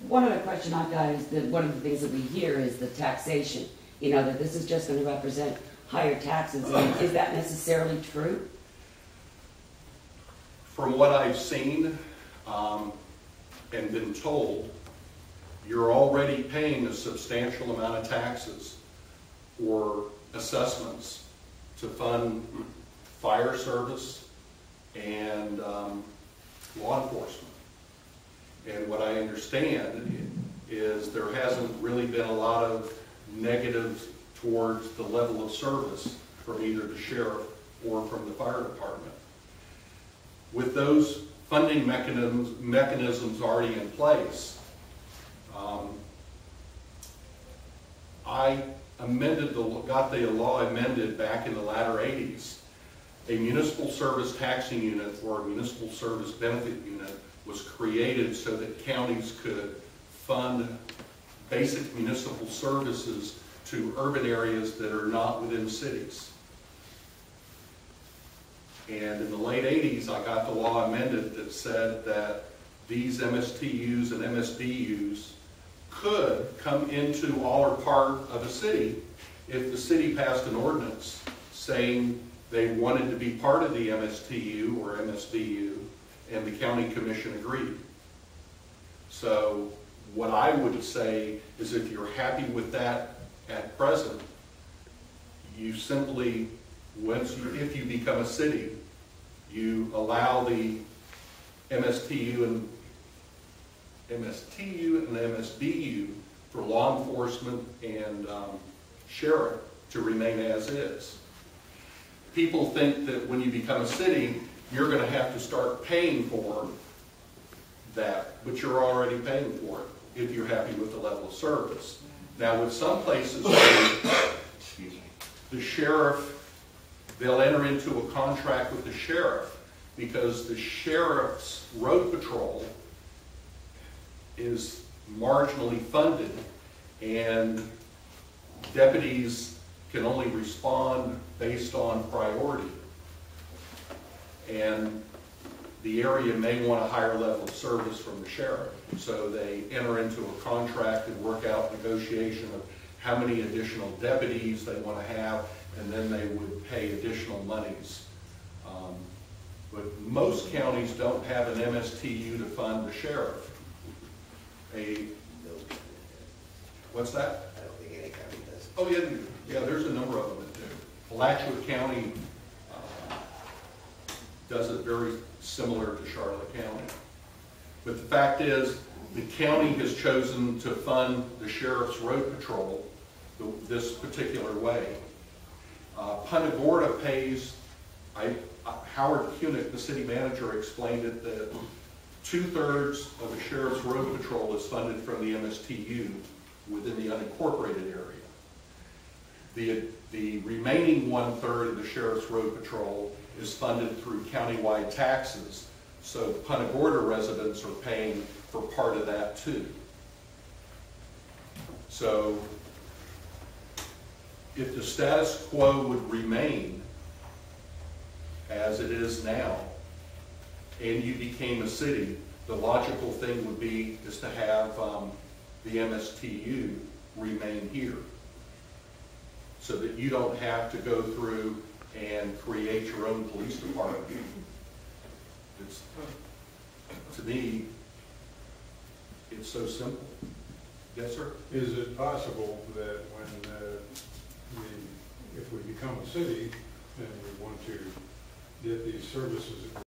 One other question I've got is that one of the things that we hear is the taxation. You know, that this is just going to represent higher taxes. Is that necessarily true? From what I've seen and been told, you're already paying a substantial amount of taxes or assessments to fund fire service and law enforcement. And what I understand is there hasn't really been a lot of negatives towards the level of service from either the sheriff or from the fire department. With those funding mechanisms already in place, I got the law amended back in the latter 80s. A municipal service taxing unit or a municipal service benefit unit was created so that counties could fund basic municipal services to urban areas that are not within cities. And in the late 80s, I got the law amended that said that these MSTUs and MSBUs could come into all or part of a city if the city passed an ordinance saying they wanted to be part of the MSTU or MSBU and the county commission agreed. So what I would say is if you're happy with that at present, you simply, if you become a city, you allow the MSTU and MSBU for law enforcement and sheriff to remain as is. People think that when you become a city, you're going to have to start paying for that, but you're already paying for it if you're happy with the level of service. Now, with some places, the sheriff, they'll enter into a contract with the sheriff because the sheriff's road patrol is marginally funded and deputies can only respond based on priority. And the area may want a higher level of service from the sheriff. So they enter into a contract and work out negotiation of how many additional deputies they want to have, and then they would pay additional monies. But most counties don't have an MSTU to fund the sheriff. What's that? I don't think any county does. Oh yeah, there's a number of them that do. Alachua County does it very similar to Charlotte County. But the fact is, the county has chosen to fund the sheriff's road patrol this particular way. Punta Gorda pays, Howard Kunick, the city manager, explained it that 2/3 of the sheriff's road patrol is funded from the MSTU within the unincorporated area. The remaining 1/3 of the sheriff's road patrol is funded through countywide taxes. So Punta Gorda residents are paying for part of that too. So if the status quo would remain as it is now, and you became a city, the logical thing would be is to have the MSTU remain here, so that you don't have to go through and create your own police department. It's, to me, it's so simple. Yes, sir? Is it possible that when if we become a city and we want to get these services